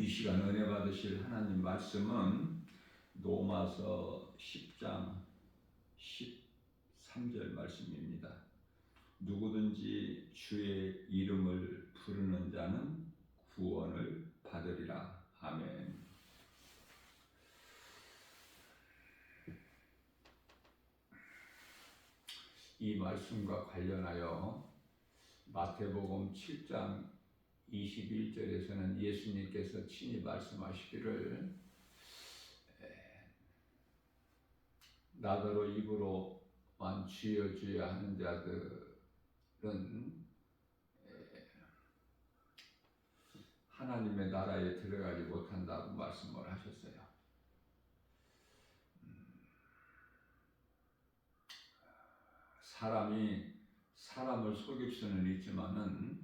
이 시간 은혜 받으실 하나님 말씀은 로마서 10장 13절 말씀입니다. 누구든지 주의 이름을 부르는 자는 구원을 받으리라. 아멘. 이 말씀과 관련하여 마태복음 7장 21절에서는 예수님께서 친히 말씀하시기를 나더러 입으로만 주여 주여 하는 자들은 하나님의 나라에 들어가지 못한다고 말씀을 하셨어요. 사람이 사람을 속일 수는 있지만은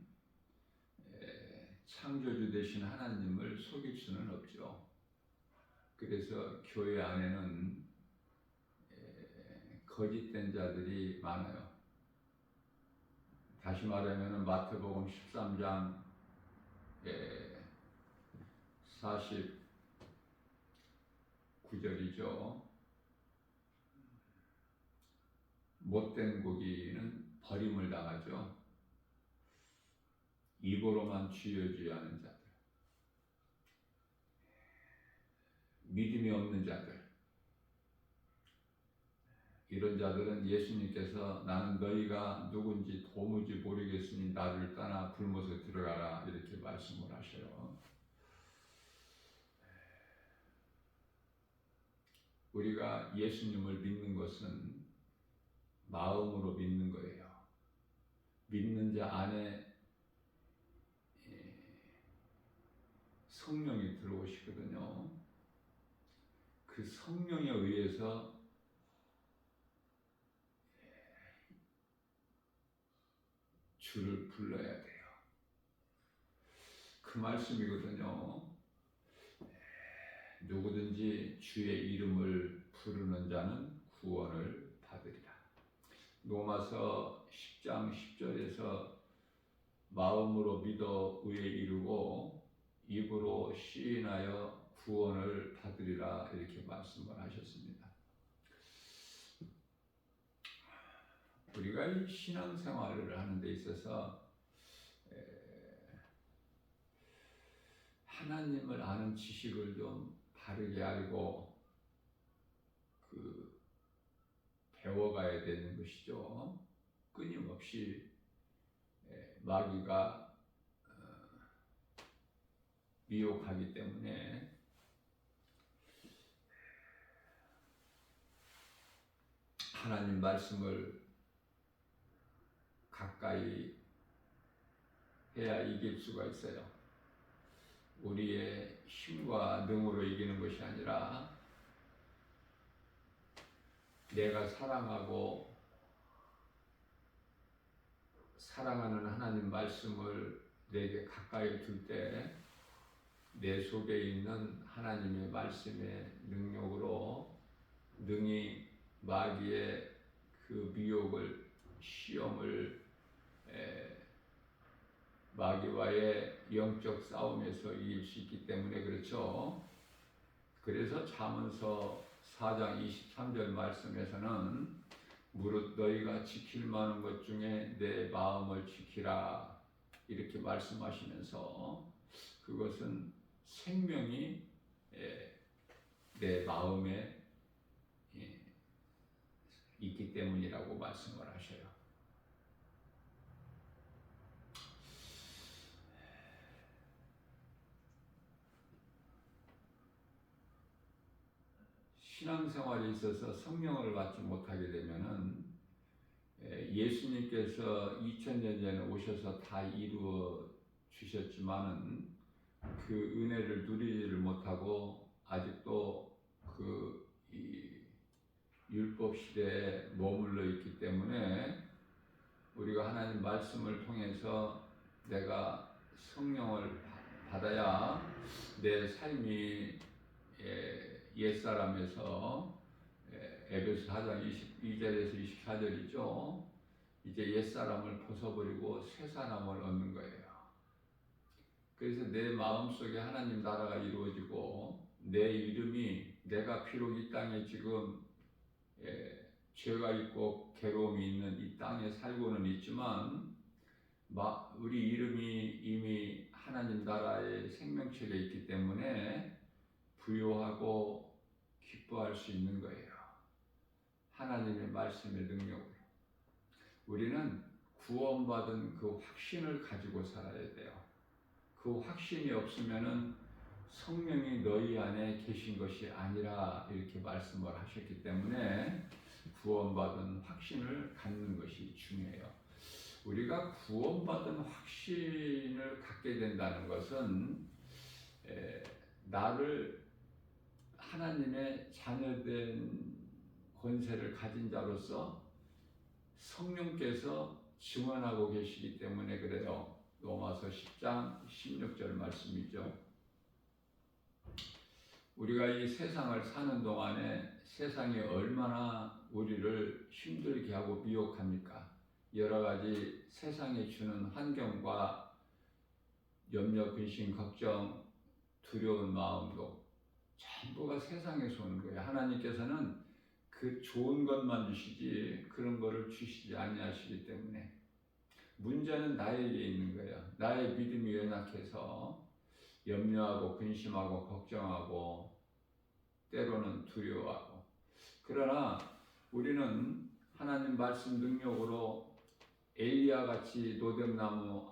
창조주 되신 하나님을 속일 수는 없죠. 그래서 교회 안에는 거짓된 자들이 많아요. 다시 말하면 마태복음 13장 49절이죠. 못된 고기는 버림을 당하죠. 입으로만 주여 주여 하는 자들, 믿음이 없는 자들, 이런 자들은 예수님께서 나는 너희가 누군지 도무지 모르겠으니 나를 떠나 불못에 들어가라 이렇게 말씀을 하셔요. 우리가 예수님을 믿는 것은 마음으로 믿는 거예요. 믿는 자 안에 성령이 들어오시거든요. 그 성령에 의해서 주를 불러야 돼요. 그 말씀이거든요. 누구든지 주의 이름을 부르는 자는 구원을 받으리라. 로마서 10장 10절에서 마음으로 믿어 의에 이르고 입으로 시인하여 구원을 받으리라 이렇게 말씀을 하셨습니다. 우리가 이 신앙생활을 하는 데 있어서 하나님을 아는 지식을 좀 바르게 알고 배워가야 되는 것이죠. 끊임없이 마귀가 미혹하기 때문에 하나님 말씀을 가까이 해야 이길 수가 있어요. 우리의 힘과 능으로 이기는 것이 아니라 내가 사랑하고 사랑하는 하나님 말씀을 내게 가까이 둘 때 내 속에 있는 하나님의 말씀의 능력으로 능히 마귀의 그 미혹을 시험을 마귀와의 영적 싸움에서 이길 수 있기 때문에 그렇죠. 그래서 잠언서 4장 23절 말씀에서는 무릇 너희가 지킬 만한 것 중에 내 마음을 지키라 이렇게 말씀하시면서 그것은 생명이 내 마음에 있기 때문이라고 말씀을 하셔요. 신앙생활에 있어서 성령을 받지 못하게 되면은 예수님께서 2000년 전에 오셔서 다 이루어 주셨지만은 그 은혜를 누리지를 못하고 아직도 이 율법 시대에 머물러 있기 때문에 우리가 하나님 말씀을 통해서 내가 성령을 받아야 내 삶이 옛사람에서 에베소 4장 22절에서 24절이죠. 이제 옛사람을 벗어버리고 새 사람을 얻는 거예요. 그래서 내 마음속에 하나님 나라가 이루어지고 내 이름이 내가 비록 이 땅에 지금 죄가 있고 괴로움이 있는 이 땅에 살고는 있지만 우리 이름이 이미 하나님 나라의 생명책에 있기 때문에 부요하고 기뻐할 수 있는 거예요. 하나님의 말씀의 능력으로. 우리는 구원받은 그 확신을 가지고 살아야 돼요. 그 확신이 없으면은 성령이 너희 안에 계신 것이 아니라 이렇게 말씀을 하셨기 때문에 구원받은 확신을 갖는 것이 중요해요. 우리가 구원받은 확신을 갖게 된다는 것은 나를 하나님의 자녀된 권세를 가진 자로서 성령께서 증언하고 계시기 때문에 그래요. 로마서 10장 16절 말씀이죠. 우리가 이 세상을 사는 동안에 세상이 얼마나 우리를 힘들게 하고 미혹합니까? 여러 가지 세상이 주는 환경과 염려, 근심, 걱정, 두려운 마음도 전부가 세상에서 오는 거예요. 하나님께서는 그 좋은 것만 주시지 그런 거를 주시지 아니하시기 때문에 문제는 나에게 있는 거예요. 나의 믿음이 연약해서 염려하고 근심하고 걱정하고 때로는 두려워하고. 그러나 우리는 하나님 말씀 능력으로 엘리야 같이 노뎀나무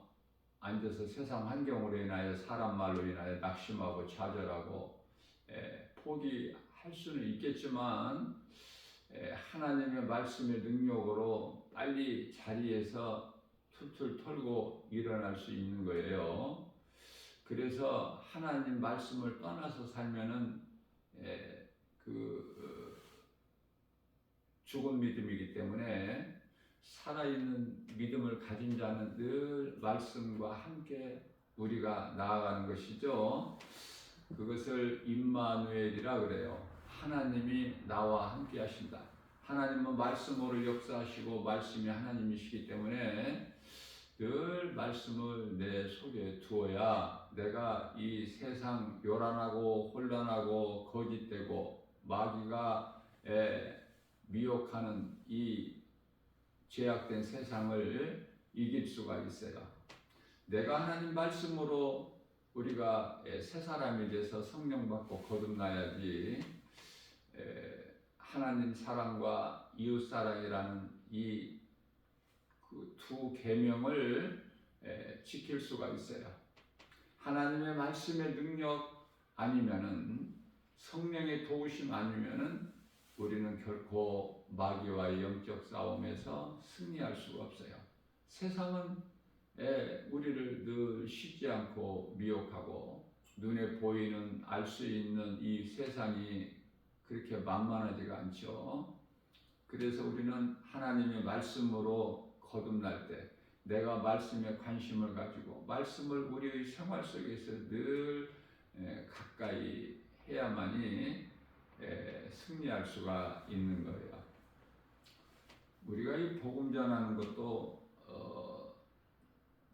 앉아서 세상 환경으로 인하여 사람 말로 인하여 낙심하고 좌절하고 포기할 수는 있겠지만 하나님의 말씀의 능력으로 빨리 자리에서 툴툴 털고 일어날 수 있는 거예요. 그래서 하나님 말씀을 떠나서 살면은 죽은 믿음이기 때문에 살아있는 믿음을 가진 자는 늘 말씀과 함께 우리가 나아가는 것이죠. 그것을 임마누엘이라 그래요. 하나님이 나와 함께 하신다. 하나님은 말씀으로 역사하시고 말씀이 하나님이시기 때문에 늘 말씀을 내 속에 두어야 내가 이 세상 요란하고 혼란하고 거짓되고 마귀가 미혹하는 이 죄악된 세상을 이길 수가 있어요. 내가 하나님 말씀으로 우리가 새 사람이 돼서 성령 받고 거듭나야지 하나님 사랑과 이웃 사랑이라는 이 두 계명을 지킬 수가 있어요. 하나님의 말씀의 능력 아니면은 성령의 도우심 아니면은 우리는 결코 마귀와의 영적 싸움에서 승리할 수가 없어요. 세상은 우리를 늘 쉬지 않고 미혹하고 눈에 보이는 알 수 있는 이 세상이 그렇게 만만하지가 않죠. 그래서 우리는 하나님의 말씀으로 거듭날 때 내가 말씀에 관심을 가지고 말씀을 우리의 생활 속에서 늘 가까이 해야만이 승리할 수가 있는 거예요. 우리가 이 복음 전하는 것도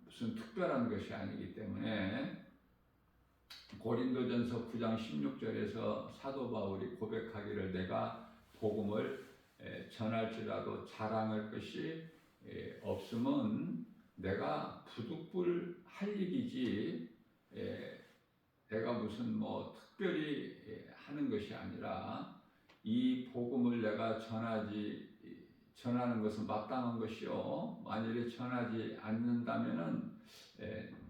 무슨 특별한 것이 아니기 때문에 고린도전서 9장 16절에서 사도 바울이 고백하기를 내가 복음을 전할지라도 자랑할 것이 없음은 내가 부득불 할 일이지 내가 무슨 특별히 하는 것이 아니라 이 복음을 내가 전하는 것은 마땅한 것이요. 만일에 전하지 않는다면은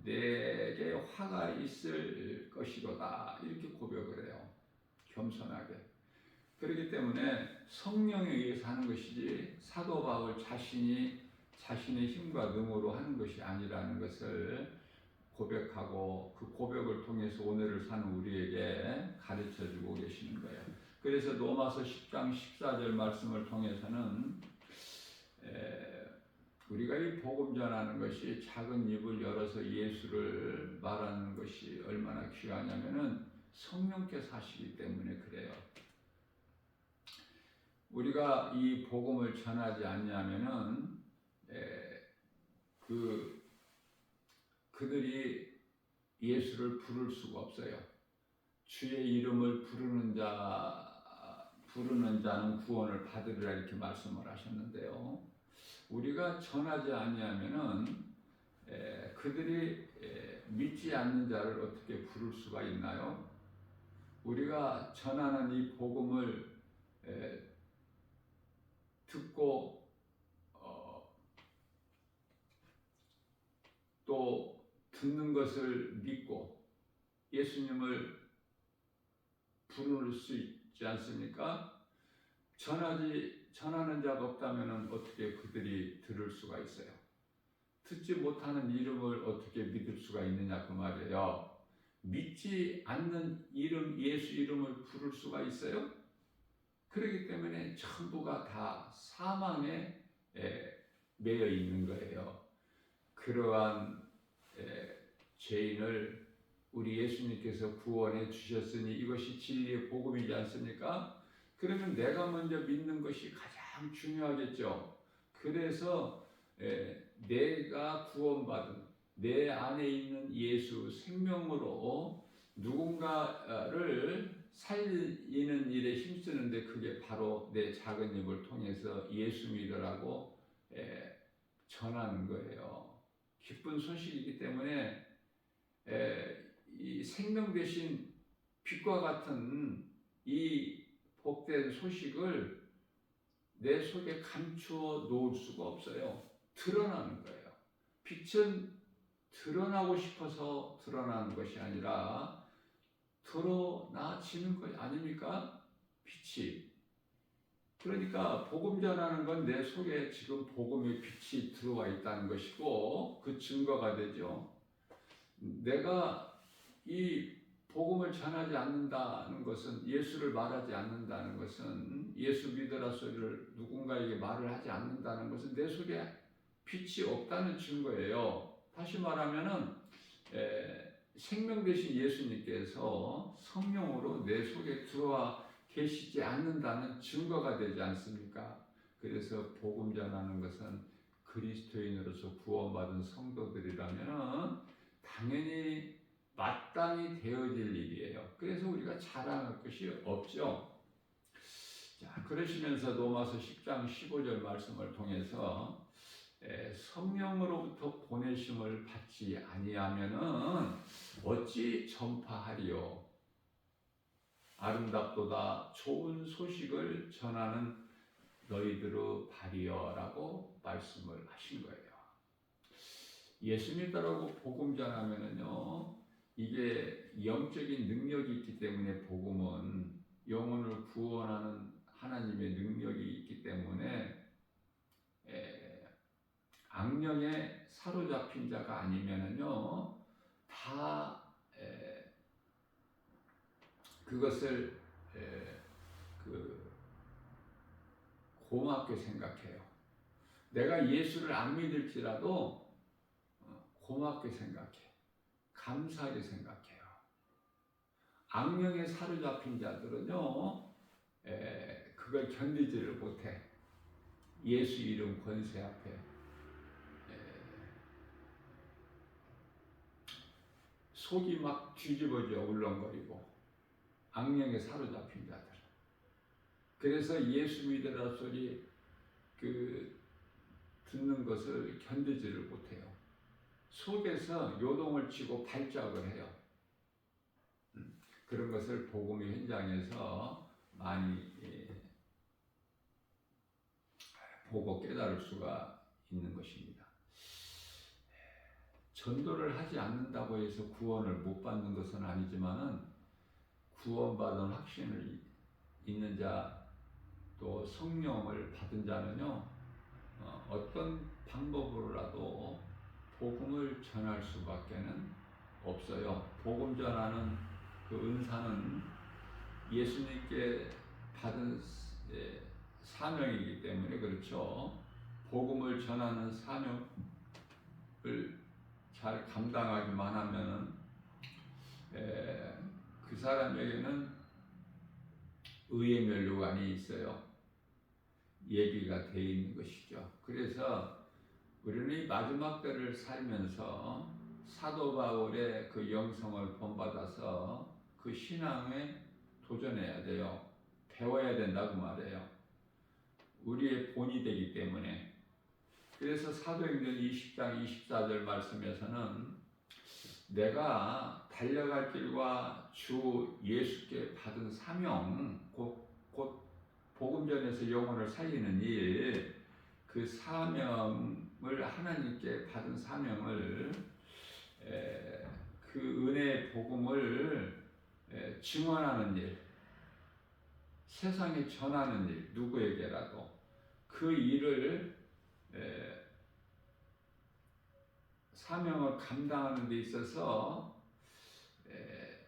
내게 화가 있을 것이로다. 이렇게 고백을 해요. 겸손하게. 그렇기 때문에 성령에 의해서 하는 것이지 사도 바울 자신이 자신의 힘과 능으로 하는 것이 아니라는 것을 고백하고 그 고백을 통해서 오늘을 사는 우리에게 가르쳐 주고 계시는 거예요. 그래서 로마서 10장 14절 말씀을 통해서는 우리가 이 복음 전하는 것이 작은 입을 열어서 예수를 말하는 것이 얼마나 귀하냐면은 성령께서 하시기 때문에 그래요. 우리가 이 복음을 전하지 않냐면은 그들이 예수를 부를 수가 없어요. 주의 이름을 부르는 자는 구원을 받으리라 이렇게 말씀을 하셨는데요. 우리가 전하지 아니하면은 그들이 믿지 않는 자를 어떻게 부를 수가 있나요? 우리가 전하는 이 복음을 듣고 또 듣는 것을 믿고 예수님을 부를 수 있지 않습니까? 전하는 자가 없다면 어떻게 그들이 들을 수가 있어요? 듣지 못하는 이름을 어떻게 믿을 수가 있느냐 그 말이에요. 믿지 않는 이름, 예수 이름을 부를 수가 있어요? 그렇기 때문에 전부가 다 사망에 매여 있는 거예요. 그러한 죄인을 우리 예수님께서 구원해 주셨으니 이것이 진리의 복음이지 않습니까? 그러면 내가 먼저 믿는 것이 가장 중요하겠죠. 그래서 내가 구원받은 내 안에 있는 예수 생명으로 누군가를 살리는 일에 힘쓰는데 그게 바로 내 작은 입을 통해서 예수 믿으라고 전하는 거예요. 기쁜 소식이기 때문에 이 생명 대신 빛과 같은 이 복된 소식을 내 속에 감추어 놓을 수가 없어요. 드러나는 거예요. 빛은 드러나고 싶어서 드러나는 것이 아니라 드러나지는 것 아닙니까? 빛이. 그러니까 복음 전하는 건 내 속에 지금 복음의 빛이 들어와 있다는 것이고 그 증거가 되죠. 내가 이 복음을 전하지 않는다는 것은 예수를 말하지 않는다는 것은 예수 믿으라 소리를 누군가에게 말을 하지 않는다는 것은 내 속에 빛이 없다는 증거예요. 다시 말하면은 생명 되신 예수님께서 성령으로 내 속에 들어와 계시지 않는다는 증거가 되지 않습니까? 그래서 복음 전하는 것은 그리스도인으로서 구원받은 성도들이라면 당연히 마땅히 되어질 일이에요. 그래서 우리가 자랑할 것이 없죠. 자, 그러시면서 로마서 10장 15절 말씀을 통해서 성령으로부터 보내심을 받지 아니하면은 어찌 전파하리요? 아름답도다 좋은 소식을 전하는 너희들의 발이여라고 말씀을 하신 거예요. 예수 믿으라고 복음 전하면은요, 이게 영적인 능력이 있기 때문에 복음은 영혼을 구원하는 하나님의 능력이 있기 때문에 악령에 사로잡힌 자가 아니면은요, 다 그것을 고맙게 생각해요. 내가 예수를 안 믿을지라도 고맙게 생각해. 감사하게 생각해요. 악령에 사로잡힌 자들은요, 그걸 견디지를 못해. 예수 이름 권세 앞에 속이 막 뒤집어져 울렁거리고 악령에 사로잡힌 자들. 그래서 예수 믿으라 소리 듣는 것을 견디지를 못해요. 속에서 요동을 치고 발작을 해요. 그런 것을 복음의 현장에서 많이 보고 깨달을 수가 있는 것입니다. 전도를 하지 않는다고 해서 구원을 못 받는 것은 아니지만은 구원받은 확신을 있는 자 또 성령을 받은 자는요 어떤 방법으로라도 복음을 전할 수밖에는 없어요. 복음 전하는 그 은사는 예수님께 받은 사명이기 때문에 그렇죠. 복음을 전하는 사명을 잘 감당하기만 하면은 그 사람에게는 의의 면류관이 있어요. 예비가 되어 있는 것이죠. 그래서 우리는 이 마지막 때를 살면서 사도 바울의 그 영성을 본받아서 그 신앙에 도전해야 돼요. 배워야 된다고 말해요. 우리의 본이 되기 때문에. 그래서 사도행전 20장 24절 말씀에서는 내가 달려갈 길과 주 예수께 받은 사명, 곧 복음 전에서 영혼을 살리는 일, 그 사명을 하나님께 받은 사명을 그 은혜의 복음을 증언하는 일, 세상에 전하는 일, 누구에게라도 그 일을 사명을 감당하는 데 있어서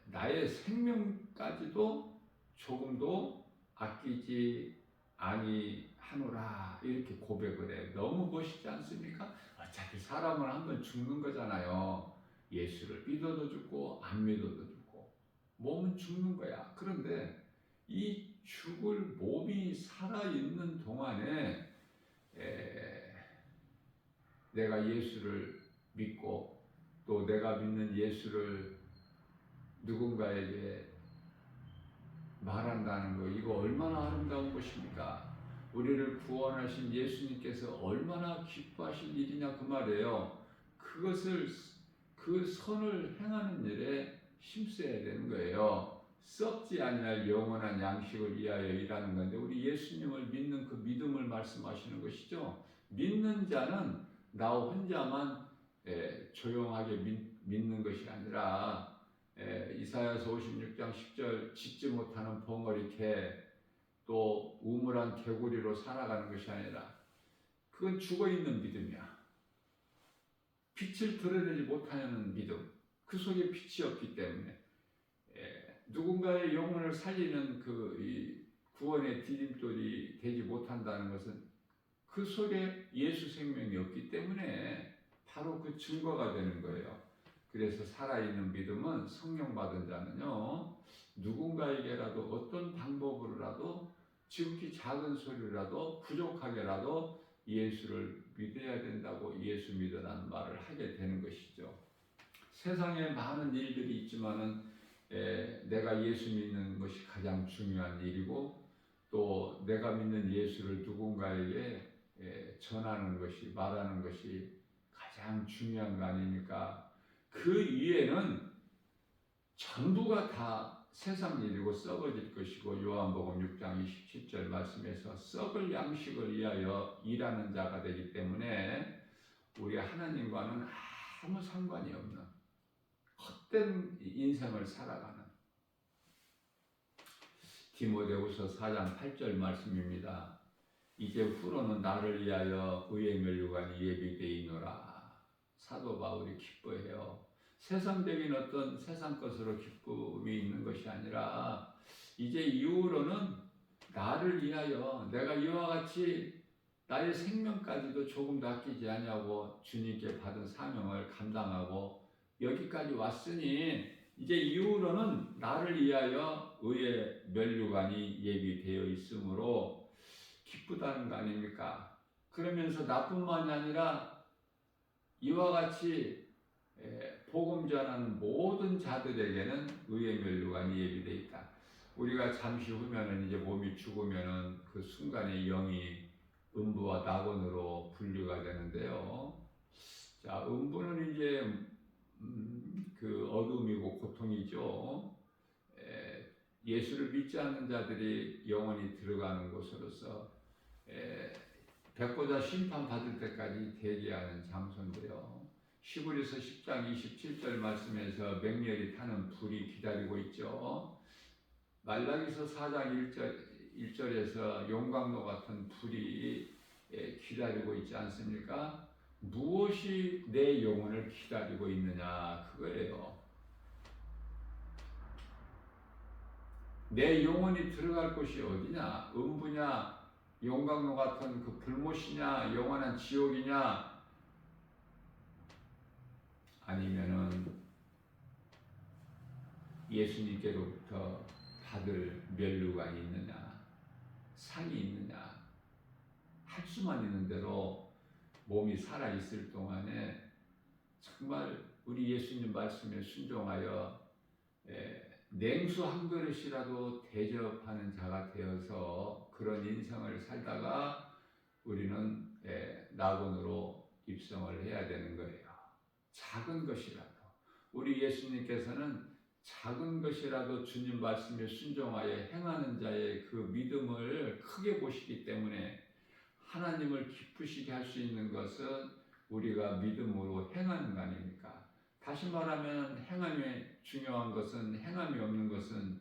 나의 생명까지도 조금도 아끼지 아니하노라 이렇게 고백을 해. 너무 멋있지 않습니까? 어차피 사람은 한번 죽는 거잖아요. 예수를 믿어도 죽고 안 믿어도 죽고 몸은 죽는 거야. 그런데 이 죽을 몸이 살아있는 동안에 내가 예수를 믿고 또 내가 믿는 예수를 누군가에게 말한다는 거, 이거 얼마나 아름다운 것입니까? 우리를 구원하신 예수님께서 얼마나 기뻐하신 일이냐 그 말이에요. 그것을 그 선을 행하는 일에 힘써야 되는 거예요. 썩지 아니할 영원한 양식을 위하여 일하는 건데 우리 예수님을 믿는 그 믿음을 말씀하시는 것이죠. 믿는 자는 나 혼자만 조용하게 믿는 것이 아니라 이사야서 56장 10절 짖지 못하는 벙어리 개, 또 우물한 개구리로 살아가는 것이 아니라 그건 죽어있는 믿음이야. 빛을 드러내지 못하는 믿음, 그 속에 빛이 없기 때문에 누군가의 영혼을 살리는 그 구원의 디딤돌이 되지 못한다는 것은 그 속에 예수 생명이 없기 때문에 바로 그 증거가 되는 거예요. 그래서 살아있는 믿음은 성령 받은 자는요, 누군가에게라도 어떤 방법으로라도 지극히 작은 소리라도 부족하게라도 예수를 믿어야 된다고 예수 믿으라는 말을 하게 되는 것이죠. 세상에 많은 일들이 있지만은 내가 예수 믿는 것이 가장 중요한 일이고 또 내가 믿는 예수를 누군가에게 전하는 것이, 말하는 것이 가장 중요한 거 아닙니까? 그 위에는 전부가 다 세상 일이고 썩어질 것이고 요한복음 6장 27절 말씀에서 썩을 양식을 위하여 일하는 자가 되기 때문에 우리 하나님과는 아무 상관이 없는 헛된 인생을 살아가는 디모데후서 4장 8절 말씀입니다. 이제 후로는 나를 위하여 의의 면류관이 예비되어 있노라. 사도 바울이 기뻐해요. 세상적인 어떤 세상 것으로 기쁨이 있는 것이 아니라 이제 이후로는 나를 위하여 내가 이와 같이 나의 생명까지도 조금도 아끼지 아니하고 주님께 받은 사명을 감당하고 여기까지 왔으니 이제 이후로는 나를 위하여 의의 면류관이 예비되어 있으므로 기쁘다는 거 아닙니까? 그러면서 나뿐만이 아니라 이와 같이 복음 전하는 모든 자들에게는 의의 면류관이 예비되어 있다. 우리가 잠시 후면은 이제 몸이 죽으면은 그 순간에 영이 음부와 낙원으로 분류가 되는데요. 자, 음부는 이제 그 어둠이고 고통이죠. 예수를 믿지 않는 자들이 영원히 들어가는 곳으로서 백보자 심판 받을 때까지 대기하는 장소인데요. 히브리서 10장 27절 말씀에서 맹렬히 타는 불이 기다리고 있죠. 말라기서 4장 1절에서 용광로 같은 불이 기다리고 있지 않습니까? 무엇이 내 영혼을 기다리고 있느냐 그거예요. 내 영혼이 들어갈 곳이 어디냐? 음부냐? 용광로 같은 그 불못이냐? 영원한 지옥이냐? 아니면은 예수님께로부터 받을 면류관이 있느냐? 상이 있느냐? 할 수만 있는 대로 몸이 살아있을 동안에 정말 우리 예수님 말씀에 순종하여 냉수 한 그릇이라도 대접하는 자가 되어서 그런 인생을 살다가 우리는 낙원으로 입성을 해야 되는 거예요. 작은 것이라도 우리 예수님께서는 작은 것이라도 주님 말씀에 순종하여 행하는 자의 그 믿음을 크게 보시기 때문에 하나님을 기쁘시게 할 수 있는 것은 우리가 믿음으로 행하는 거 아닙니까? 다시 말하면 행함이 중요한 것은, 행함이 없는 것은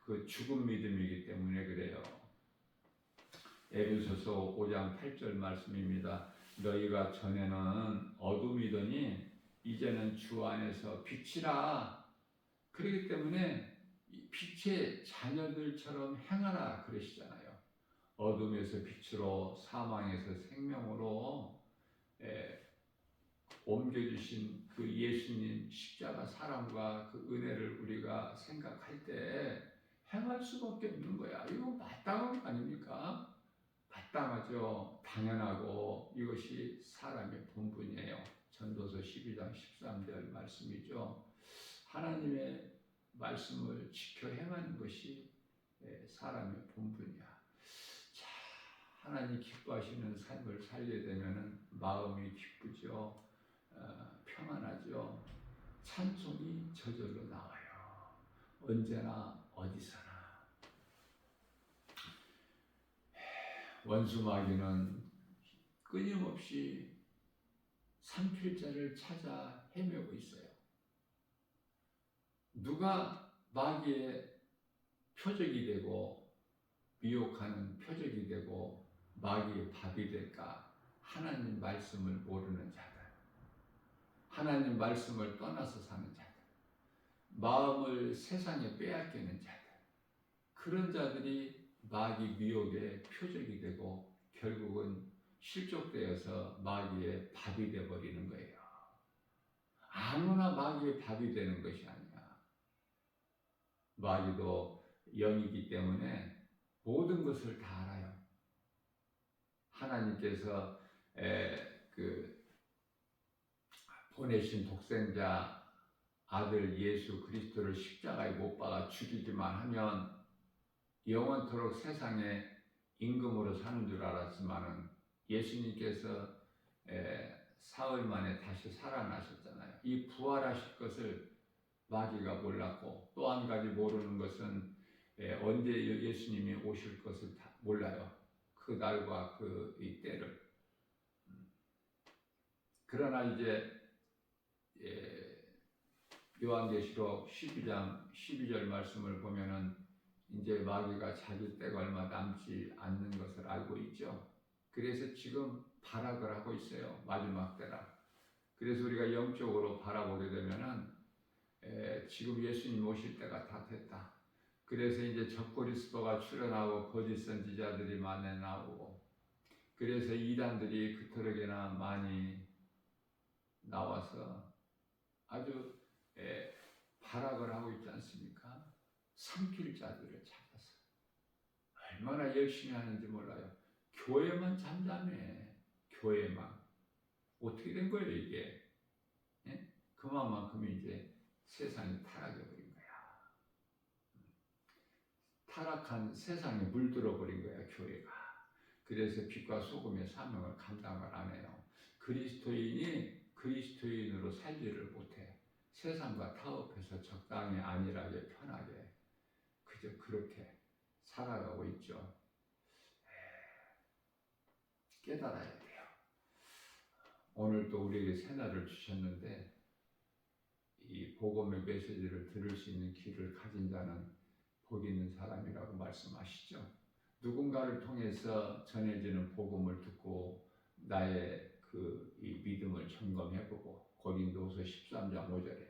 그 죽은 믿음이기 때문에 그래요. 에베소서 5장 8절 말씀입니다. 너희가 전에는 어둠이더니 이제는 주 안에서 빛이라. 그렇기 때문에 빛의 자녀들처럼 행하라 그러시잖아요. 어둠에서 빛으로, 사망에서 생명으로 옮겨주신 그 예수님 십자가 사랑과 그 은혜를 우리가 생각할 때 행할 수밖에 없는 거야. 이거 마땅한 거 아닙니까? 마땅하죠. 당연하고 이것이 사람의 본분이에요. 전도서 12장 13절 말씀이죠. 하나님의 말씀을 지켜 행하는 것이 사람의 본분이야. 자, 하나님 기뻐하시는 삶을 살게 되면 마음이 기쁘죠. 평안하죠. 찬송이 저절로 나와요. 언제나 어디서나. 원수 마귀는 끊임없이 삼킬자를 찾아 헤매고 있어요. 누가 마귀의 표적이 되고 미혹하는 표적이 되고 마귀의 밥이 될까? 하나님 말씀을 모르는 자들, 하나님 말씀을 떠나서 사는 자들, 마음을 세상에 빼앗기는 자들, 그런 자들이 마귀 미혹의 표적이 되고 결국은 실족되어서 마귀의 밥이 되어버리는 거예요. 아무나 마귀의 밥이 되는 것이 아니야. 마귀도 영이기 때문에 모든 것을 다 알아요. 하나님께서 보내신 독생자 아들 예수 그리스도를 십자가에 못 박아 죽이기만 하면 영원토록 세상에 임금으로 사는 줄 알았지만은 예수님께서 사흘 만에 다시 살아나셨잖아요. 이 부활하실 것을 마귀가 몰랐고 또 한 가지 모르는 것은 언제 예수님이 오실 것을 다 몰라요. 그 날과 이 때를. 그러나 이제 요한계시록 12장 12절 말씀을 보면은 이제 마귀가 자기 때가 얼마 남지 않는 것을 알고 있죠. 그래서 지금 발악을 하고 있어요. 마지막 때라. 그래서 우리가 영적으로 바라보게 되면은 지금 예수님 오실 때가 다 됐다. 그래서 이제 적그리스도가 출현하고 거짓 선지자들이 많이 나오고 그래서 이단들이 그토록이나 많이 나와서 아주 발악을 하고 있지 않습니까? 삼킬 자들을 찾아서 얼마나 열심히 하는지 몰라요. 교회만 잠잠해. 교회만. 어떻게 된 거예요 이게? 예? 그만큼이 이제 세상이 타락해버린 거야. 타락한 세상에 물들어버린 거야 교회가. 그래서 빛과 소금의 사명을 감당을 안 해요. 그리스도인이 그리스도인으로 살지를 못해. 세상과 타협해서 적당히 안일하게 편하게 그저 그렇게 살아가고 있죠. 깨달아야 돼요. 오늘 또 우리에게 새날을 주셨는데 이 복음의 메시지를 들을 수 있는 귀를 가진 자는 복 있는 사람이라고 말씀하시죠. 누군가를 통해서 전해지는 복음을 듣고 나의 이 믿음을 점검해보고 고린도후서 13장 5절에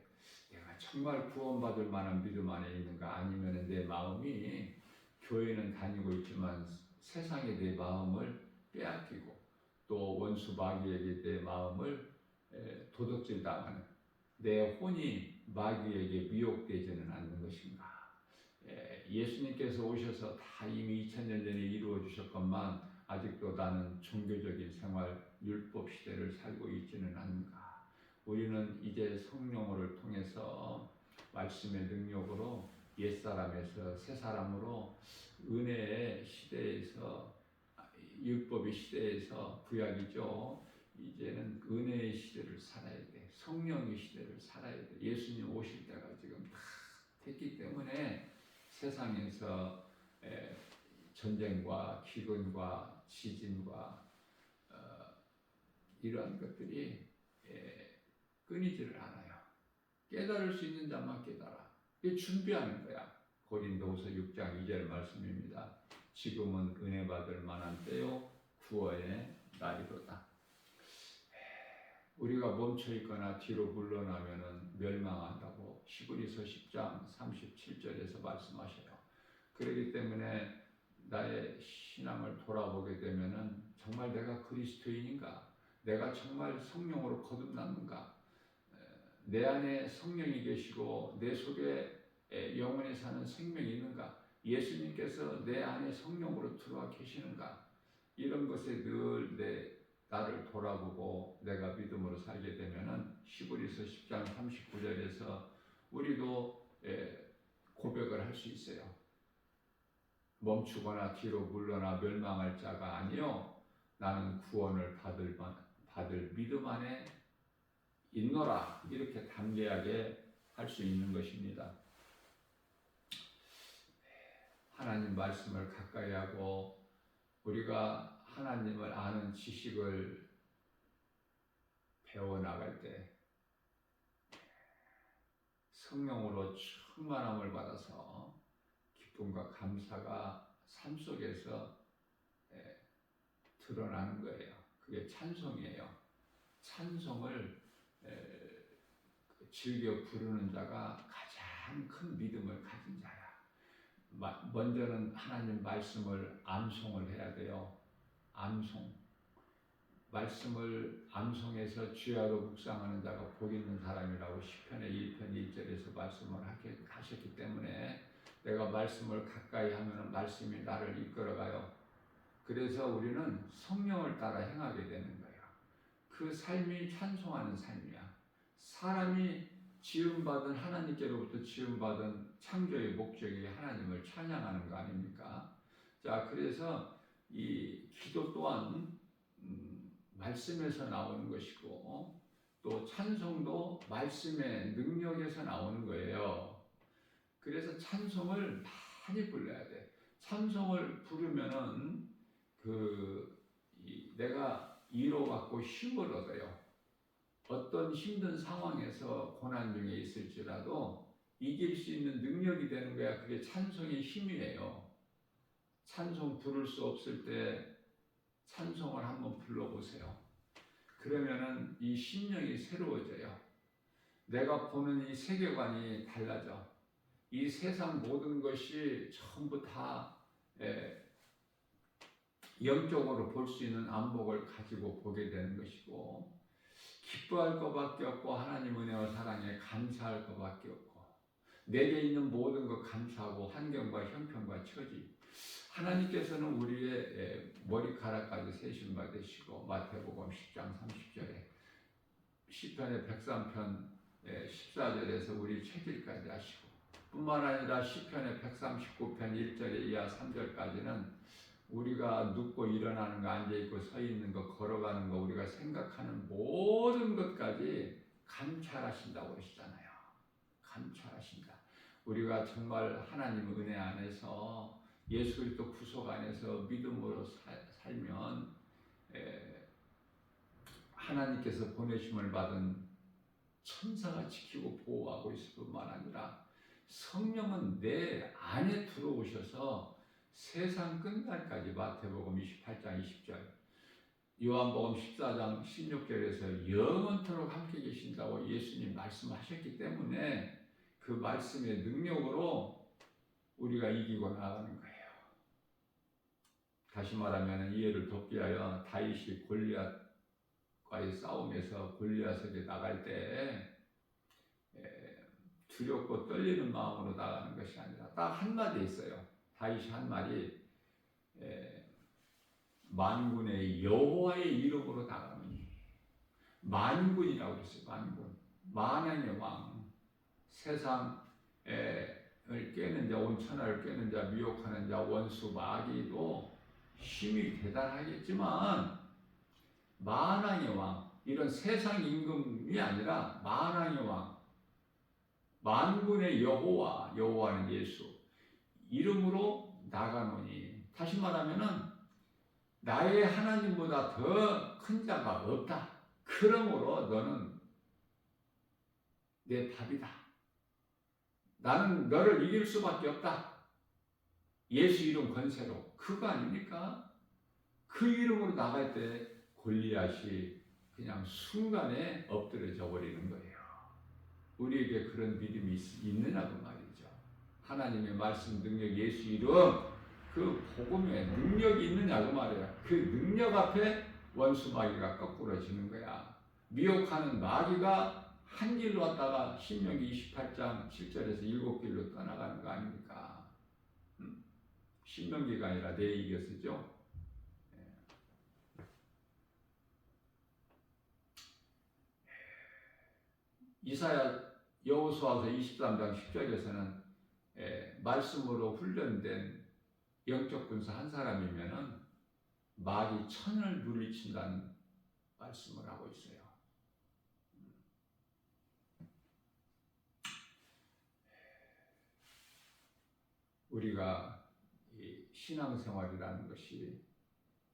내가 정말 구원받을 만한 믿음 안에 있는가 아니면 내 마음이 교회는 다니고 있지만 세상에 내 마음을 빼앗기고 또 원수 마귀에게 내 마음을 도둑질 당하는 내 혼이 마귀에게 미혹되지는 않는 것인가. 예수님께서 오셔서 다 이미 2000년 전에 이루어 주셨건만 아직도 나는 종교적인 생활, 율법 시대를 살고 있지는 않는가. 우리는 이제 성령을 통해서 말씀의 능력으로 옛사람에서 새사람으로 은혜의 시대에서 율법의 시대에서 구약이죠. 이제는 은혜의 시대를 살아야 돼. 성령의 시대를 살아야 돼. 예수님 오실 때가 지금 다 됐기 때문에 세상에서 전쟁과 기근과 지진과 이러한 것들이 끊이지를 않아요. 깨달을 수 있는 자만 깨달아. 이게 준비하는 거야. 고린도후서 6장 2절 말씀입니다. 지금은 은혜 받을 만한 때요 구원의 날이로다. 우리가 멈춰 있거나 뒤로 물러나면은 멸망한다고 히브리서 10장 37절에서 말씀하셔요. 그렇기 때문에 나의 신앙을 돌아보게 되면은 정말 내가 그리스도인인가? 내가 정말 성령으로 거듭났는가? 내 안에 성령이 계시고 내 속에 영원히 사는 생명이 있는가? 예수님께서 내 안에 성령으로 들어와 계시는가? 이런 것에 늘 나를 돌아보고 내가 믿음으로 살게 되면은 히브리서 10장 39절에서 우리도 고백을 할 수 있어요. 멈추거나 뒤로 물러나 멸망할 자가 아니요 나는 구원을 받을 믿음 안에 있노라. 이렇게 담대하게 할 수 있는 것입니다. 하나님 말씀을 가까이 하고 우리가 하나님을 아는 지식을 배워나갈 때 성령으로 충만함을 받아서 기쁨과 감사가 삶 속에서 드러나는 거예요. 그게 찬송이에요. 찬송을 즐겨 부르는 자가 가장 큰 믿음을 가진 자야. 먼저는 하나님 말씀을 암송을 해야 돼요. 암송. 말씀을 암송해서 주야로 묵상하는 자가 복 있는 사람이라고 시편의 1편 1절에서 말씀을 하셨기 때문에 내가 말씀을 가까이 하면 말씀이 나를 이끌어가요. 그래서 우리는 성령을 따라 행하게 되는 거예요. 그 삶이 찬송하는 삶이야. 사람이 지음받은 하나님께로부터 지음받은 창조의 목적이 하나님을 찬양하는 거 아닙니까? 자, 그래서 이 기도 또한 말씀에서 나오는 것이고 또 찬송도 말씀의 능력에서 나오는 거예요. 그래서 찬송을 많이 불러야 돼. 찬송을 부르면은 내가 위로받고 힘을 얻어요. 어떤 힘든 상황에서 고난 중에 있을지라도 이길 수 있는 능력이 되는 거야. 그게 찬송의 힘이에요. 찬송 부를 수 없을 때 찬송을 한번 불러보세요. 그러면은 이 심령이 새로워져요. 내가 보는 이 세계관이 달라져. 이 세상 모든 것이 전부 다 영적으로 볼 수 있는 안목을 가지고 보게 되는 것이고 기뻐할 것밖에 없고 하나님 은혜와 사랑에 감사할 것밖에 없고 내게 있는 모든 것 감사하고 환경과 형편과 처지 하나님께서는 우리의 머리카락까지 세신 바 되시고 마태복음 10장 30절에 시편의 103편 14절에서 우리 체질까지 하시고 뿐만 아니라 시편의 139편 1절에 이하 3절까지는 우리가 눕고 일어나는 거, 앉아있고 서있는 거, 걸어가는 거, 우리가 생각하는 모든 것까지 감찰하신다고 그러시잖아요. 감찰하신다. 우리가 정말 하나님 은혜 안에서 예수 그리스도 구속 안에서 믿음으로 살면 하나님께서 보내심을 받은 천사가 지키고 보호하고 있을 뿐만 아니라 성령은 내 안에 들어오셔서 세상 끝날까지 마태복음 28장 20절 요한복음 14장 16절에서 영원토록 함께 계신다고 예수님 말씀하셨기 때문에 그 말씀의 능력으로 우리가 이기고 나가는 거예요. 다시 말하면 이 예를 돕기 위하여 다윗이 골리앗과의 싸움에서 골리앗에게 나갈 때 두렵고 떨리는 마음으로 나가는 것이 아니라 딱 한마디 있어요. 다윗이 한 말이 만군의 여호와의 이름으로 나가노니 만군이라고 그랬어요. 만군. 만왕의 왕. 세상을 깨는 자, 온 천하를 깨는 자, 미혹하는 자, 원수 마귀도 힘이 대단하겠지만 만왕의 왕, 이런 세상 임금이 아니라 만왕의 왕, 만군의 여호와, 여호와는 예수 이름으로 나가노니, 다시 말하면은 나의 하나님보다 더 큰 자가 없다. 그러므로 너는 내 답이다. 나는 너를 이길 수밖에 없다. 예수 이름 권세로. 그거 아닙니까? 그 이름으로 나갈 때 골리앗이 그냥 순간에 엎드려져 버리는 거예요. 우리에게 그런 믿음이 있느냐고 말이죠. 하나님의 말씀, 능력, 예수 이름, 그 복음에 능력이 있느냐고 말이에요. 그 능력 앞에 원수 마귀가 거꾸로 지는 거야. 미혹하는 마귀가 한 길로 왔다가 신명기 28장 7절에서 7길로 떠나가는 거 아닙니까? 신명기가 아니라 내 얘기가 쓰죠. 이사야 여호수아서 23장 10절에서는 말씀으로 훈련된 영적 군사 한 사람이면은 마귀 천을 물리친다는 말씀을 하고 있어요. 우리가 이 신앙생활이라는 것이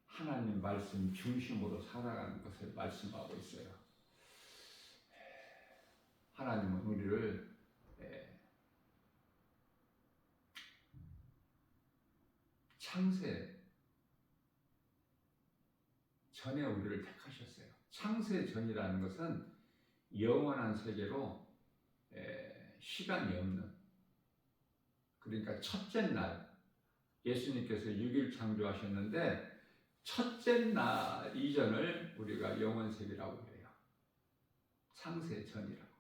하나님 말씀 중심으로 살아가는 것을 말씀하고 있어요. 하나님은 우리를 창세 전에 우리를 택하셨어요. 창세 전이라는 것은 영원한 세계로 시간이 없는, 그러니까 첫째 날 예수님께서 6일 창조하셨는데 첫째 날 이전을 우리가 영원세계라고 해요. 창세 전이라고.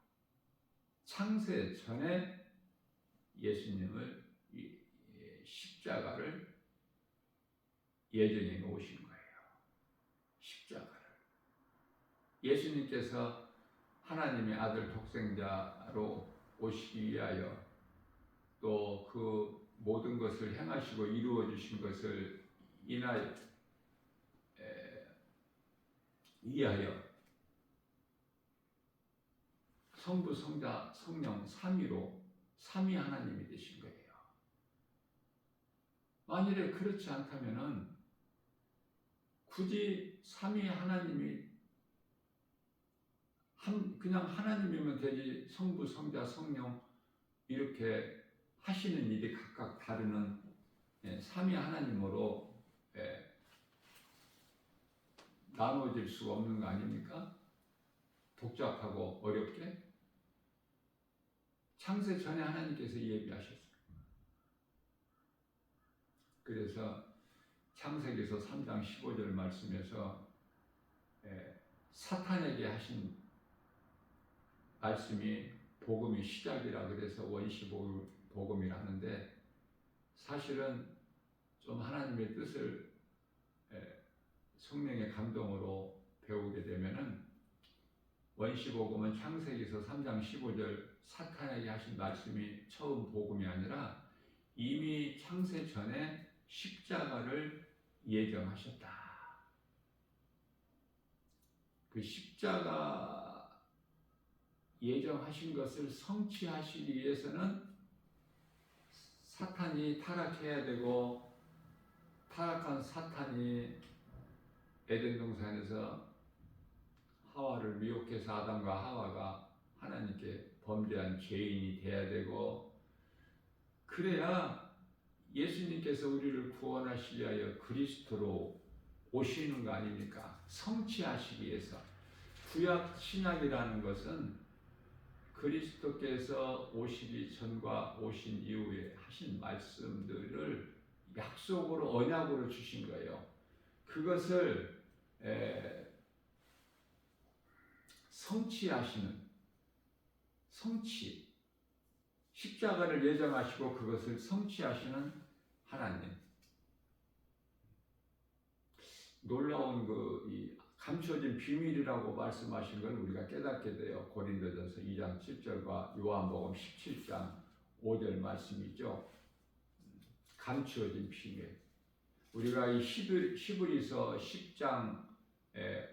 창세 전에 예수님을 십자가를 예정해 놓으신 거예요. 십자가를. 예수님께서 하나님의 아들 독생자로 오시기 위하여 또 그 모든 것을 행하시고 이루어 주신 것을 위하여 성부, 성자, 성령 삼위로 삼위 하나님이 되신 거예요. 만일에 그렇지 않다면은 굳이 삼위 하나님이 그냥 하나님이면 되지, 성부, 성자, 성령 이렇게 하시는 일이 각각 다르는 삼위 하나님으로 나누어질 수가 없는 거 아닙니까? 복잡하고 어렵게. 창세 전에 하나님께서 예비하셨어요. 그래서 창세기서 3장 15절 말씀에서 사탄에게 하신 말씀이 복음이 시작이라 그래서 원시 복음이라 하는데, 사실은 좀 하나님의 뜻을 성령의 감동으로 배우게 되면은 원시 복음은 창세기서 3장 15절 사탄에게 하신 말씀이 처음 복음이 아니라 이미 창세 전에 십자가를 예정하셨다. 그 십자가 예정하신 것을 성취하시기 위해서는 사탄이 타락해야 되고, 타락한 사탄이 에덴 동산에서 하와를 미혹해서 아담과 하와가 하나님께 범죄한 죄인이 돼야 되고, 그래야 예수님께서 우리를 구원하시기 위하여 그리스도로 오시는 거 아닙니까? 성취하시기 위해서. 구약 신약이라는 것은 그리스도께서 오시기 전과 오신 이후에 하신 말씀들을 약속으로, 언약으로 주신 거예요. 그것을 성취하시는, 성취, 십자가를 예정하시고 그것을 성취하시는 하나님. 놀라운 이 감춰진 비밀이라고 말씀하신 걸 우리가 깨닫게 돼요. 고린도전서 2장 7절과 요한복음 17장 5절 말씀이죠. 감추어진 비밀. 우리가 이 히브리서 10장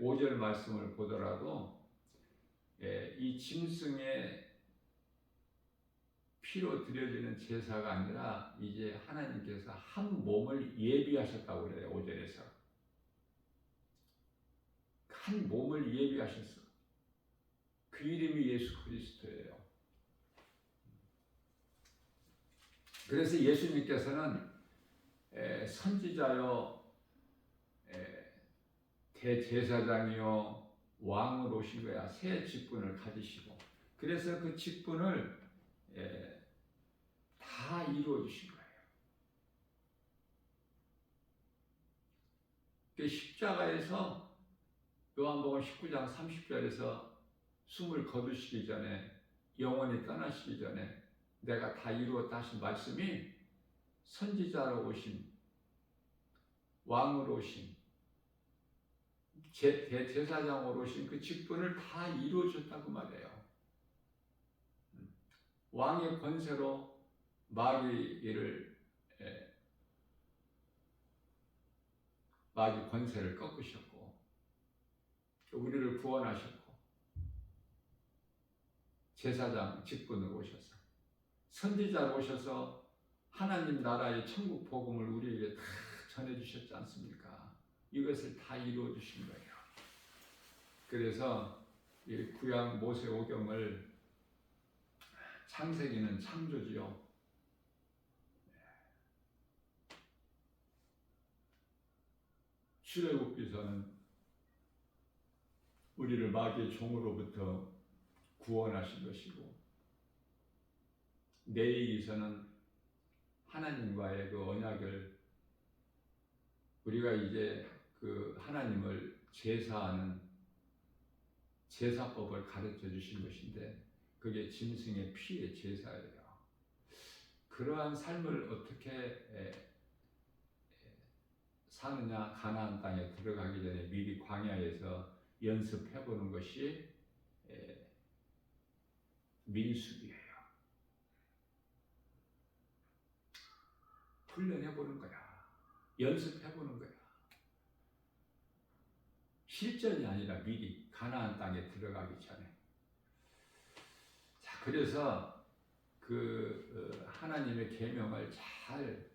5절 말씀을 보더라도 이 짐승의 피로 드려지는 제사가 아니라 이제 하나님께서 한 몸을 예비하셨다고 그래요. 5절에서 한 몸을 예비하셨어. 그 이름이 예수 그리스도예요. 그래서 예수님께서는 선지자요 대제사장이요 왕으로 오신 거야. 새 직분을 가지시고, 그래서 그 직분을 다 이루어 주신 거예요. 그 십자가에서 요한복음 19장 30절에서 숨을 거두시기 전에, 영원히 떠나시기 전에 내가 다 이루었다 하신 말씀이 선지자로 오신, 왕으로 오신, 대제사장으로 오신 그 직분을 다 이루어 주셨다고 말해요. 왕의 권세로 마귀 권세를 꺾으셨고, 우리를 구원하셨고, 제사장 직분으로 오셔서, 선지자로 오셔서 하나님 나라의 천국 복음을 우리에게 다 전해주셨지 않습니까? 이것을 다 이루어 주신 거예요. 그래서 이 구약 모세오경을, 창세기는 창조지요, 출애굽기서는 우리를 마귀의 종으로부터 구원하신 것이고, 레위기서는 하나님과의 그 언약을, 우리가 이제 그 하나님을 제사하는 제사법을 가르쳐 주신 것인데, 그게 짐승의 피의 제사예요. 그러한 삶을 어떻게 사느냐, 가나안 땅에 들어가기 전에 미리 광야에서 연습해 보는 것이 민수기예요. 훈련해 보는 거야. 연습해 보는 거야. 실전이 아니라 미리 가나안 땅에 들어가기 전에. 자, 그래서 그 하나님의 계명을 잘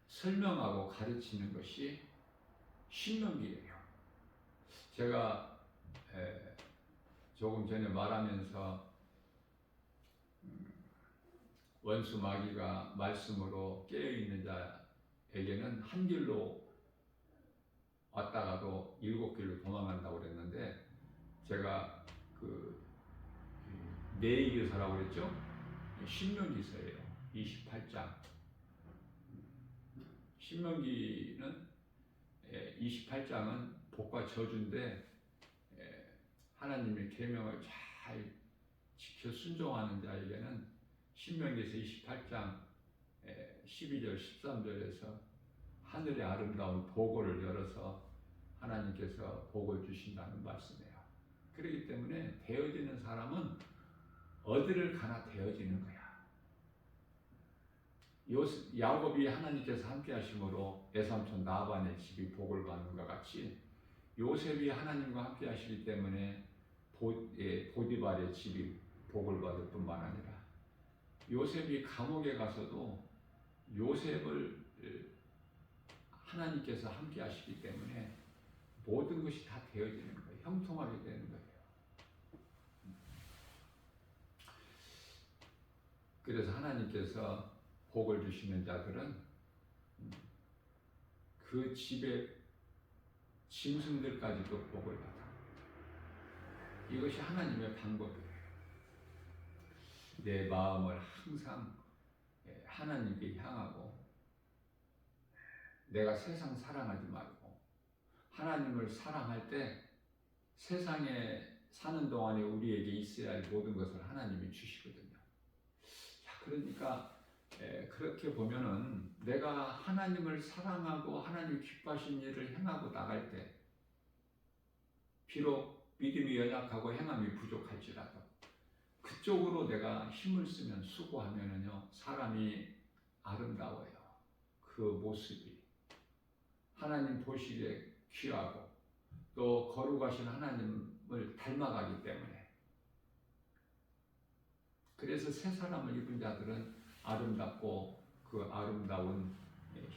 설명하고 가르치는 것이 신명기예요. 제가 조금 전에 말하면서 원수 마귀가 말씀으로 깨어있는 자에게는 한 길로 왔다가도 7길로 도망간다고 그랬는데, 제가 그 내기서라고 그랬죠? 신명기서예요. 28장. 신명기는 28장은 복과 저주인데, 하나님의 계명을 잘 지켜 순종하는 자에게는 신명기서 28장 12절 13절에서 하늘의 아름다운 보고를 열어서 하나님께서 복을 주신다는 말씀이에요. 그렇기 때문에 되어지는 사람은 어디를 가나 되어지는 거야. 야곱이 하나님께서 함께 하심으로 외삼촌 나반의 집이 복을 받는 것 같이, 요셉이 하나님과 함께 하시기 때문에 보디발의 집이 복을 받을 뿐만 아니라, 요셉이 감옥에 가서도 요셉을 하나님께서 함께 하시기 때문에 모든 것이 다 되어지는 거예요. 형통하게 되는 거예요. 그래서 하나님께서 복을 주시는 자들은 그 집의 짐승들까지도 복을 받아. 이것이 하나님의 방법이에요. 내 마음을 항상 하나님께 향하고, 내가 세상 사랑하지 말고 하나님을 사랑할 때 세상에 사는 동안에 우리에게 있어야 할 모든 것을 하나님이 주시거든요. 자, 그러니까 그렇게 보면은 내가 하나님을 사랑하고 하나님 기뻐하신 일을 행하고 나갈 때, 비록 믿음이 연약하고 행함이 부족할지라도 그쪽으로 내가 힘을 쓰면 수고하면은요 사람이 아름다워요. 그 모습이 하나님 보시기에 귀하고 또 거룩하신 하나님을 닮아가기 때문에 그래서 새 사람을 입은 자들은 아름답고 그 아름다운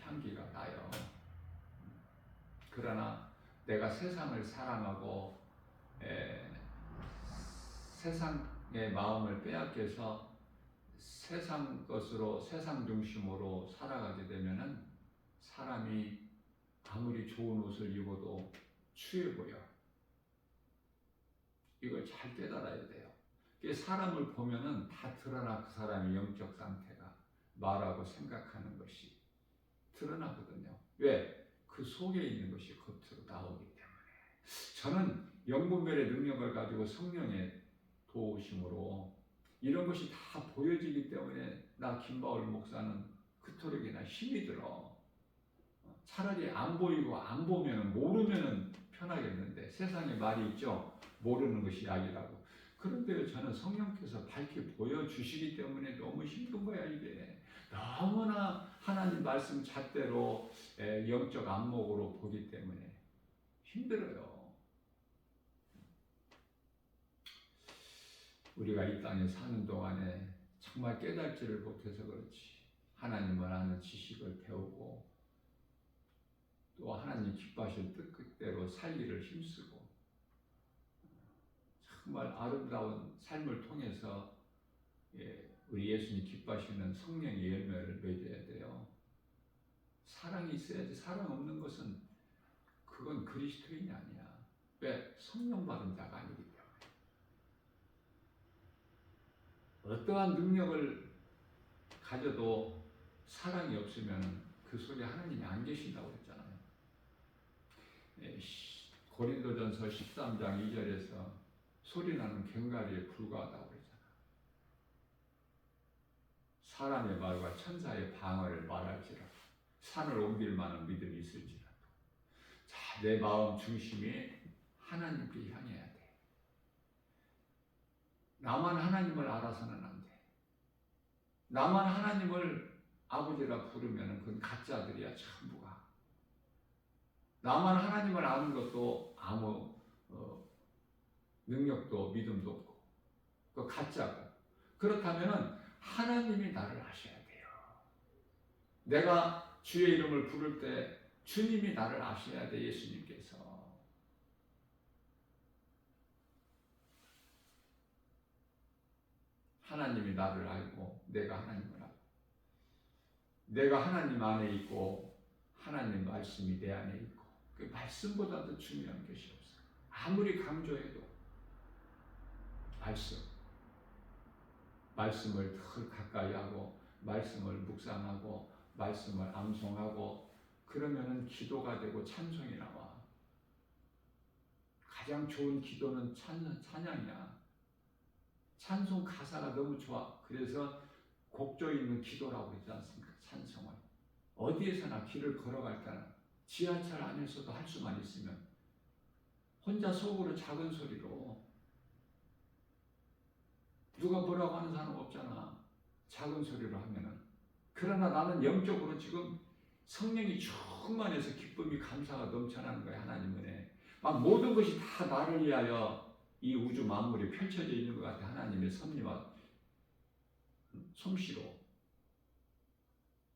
향기가 나요. 그러나 내가 세상을 사랑하고 세상의 마음을 빼앗겨서 세상 것으로 세상 중심으로 살아가게 되면은 사람이 아무리 좋은 옷을 입어도 추해 보여. 이걸 잘 깨달아야 돼요. 사람을 보면은 다 드러나 그 사람의 영적 상태가 말하고 생각하는 것이 드러나거든요. 왜? 그 속에 있는 것이 겉으로 나오기 때문에. 저는 영분별의 능력을 가지고 성령의 도우심으로 이런 것이 다 보여지기 때문에 나 김바울 목사는 그토록이나 힘이 들어. 차라리 안 보이고 안 보면 모르면 편하겠는데 세상에 말이 있죠. 모르는 것이 약이라고. 그런데 저는 성령께서 밝게 보여주시기 때문에 너무 힘든 거야 이게. 너무나 하나님 말씀 잣대로 영적 안목으로 보기 때문에 힘들어요. 우리가 이 땅에 사는 동안에 정말 깨달지를 못해서 그렇지 하나님을 아는 지식을 배우고 또 하나님 기뻐하실 뜻대로 살기를 힘쓰고 정말 아름다운 삶을 통해서 우리 예수님 기뻐하시는 성령의 열매를 맺어야 돼요. 사랑이 있어야지. 사랑 없는 것은 그건 그리스도인이 아니야. 왜? 성령 받은 자가 아니기 때문에. 어떠한 능력을 가져도 사랑이 없으면 그 속에 하나님이 안 계신다고 했잖아요. 고린도전서 13장 2절에서 소리나는 괭가리에 불과하다고 그랬잖아. 사람의 말과 천사의 방언을 말할지라도 산을 옮길 만한 믿음이 있을지라도 자, 내 마음 중심이 하나님께 향해야 돼. 나만 하나님을 알아서는 안 돼. 나만 하나님을 아버지라 부르면 그건 가짜들이야 전부가. 나만 하나님을 아는 것도 아무 능력도 믿음도 없고 그 가짜고. 그렇다면 하나님이 나를 아셔야 돼요. 내가 주의 이름을 부를 때 주님이 나를 아셔야 돼. 예수님께서. 하나님이 나를 알고 내가 하나님을 알고 내가 하나님 안에 있고 하나님 말씀이 내 안에 있고 그 말씀보다 더 중요한 것이 없어요. 아무리 강조해도 말씀을 더 가까이 하고 말씀을 묵상하고 말씀을 암송하고 그러면은 기도가 되고 찬송이 나와. 가장 좋은 기도는 찬양이야. 찬송 가사가 너무 좋아. 그래서 곡조 있는 기도라고 그러지 않습니까? 찬송을. 어디에서나 길을 걸어갈 때는 지하철 안에서도 할 수만 있으면 혼자 속으로 작은 소리로 누가 뭐라고 하는 사람 없잖아. 작은 소리로 하면은. 그러나 나는 영적으로 지금 성령이 충만해서 기쁨이 감사가 넘쳐나는 거야. 하나님 은혜. 막 모든 것이 다 나를 위하여 이 우주 만물이 펼쳐져 있는 것 같아. 하나님의 섭리와 솜씨로.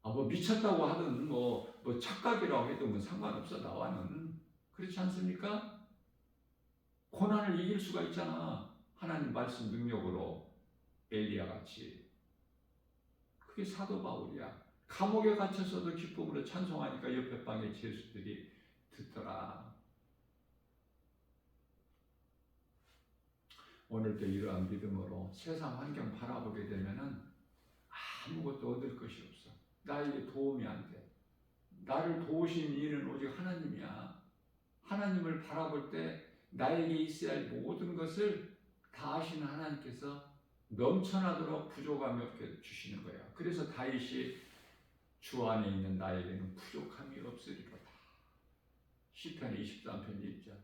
뭐 미쳤다고 하든 뭐 착각이라고 해도 뭐 상관없어. 나와는. 그렇지 않습니까? 고난을 이길 수가 있잖아. 하나님 말씀 능력으로. 엘리야 같이. 그게 사도 바울이야. 감옥에 갇혀서도 기쁨으로 찬송하니까 옆에 방의 죄수들이 듣더라. 오늘도 이러한 믿음으로 세상 환경 바라보게 되면은 아무것도 얻을 것이 없어. 나에게 도움이 안 돼. 나를 도우신 이는 오직 하나님이야. 하나님을 바라볼 때 나에게 있어야 할 모든 것을 다 아시는 하나님께서 넘쳐나도록 부족함이 없게 주시는 거예요. 그래서 다윗이 주 안에 있는 나에게는 부족함이 없으리로다. 시편 23편 1절.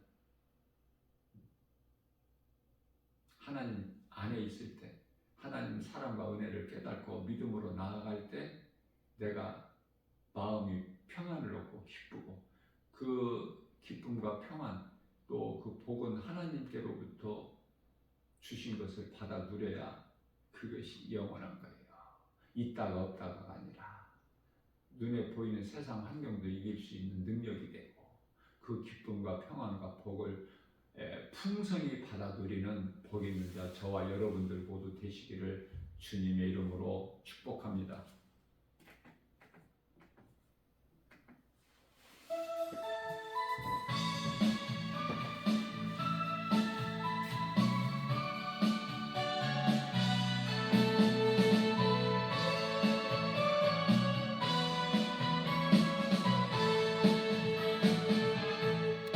하나님 안에 있을 때, 하나님 사랑과 은혜를 깨닫고 믿음으로 나아갈 때 내가 마음이 평안을 얻고 기쁘고, 그 기쁨과 평안 또 그 복은 하나님께로부터 주신 것을 받아 누려야 그것이 영원한 거예요. 있다가 없다가 아니라 눈에 보이는 세상 환경도 이길 수 있는 능력이 되고, 그 기쁨과 평안과 복을 풍성히 받아 누리는 복 있는 자 저와 여러분들 모두 되시기를 주님의 이름으로 축복합니다.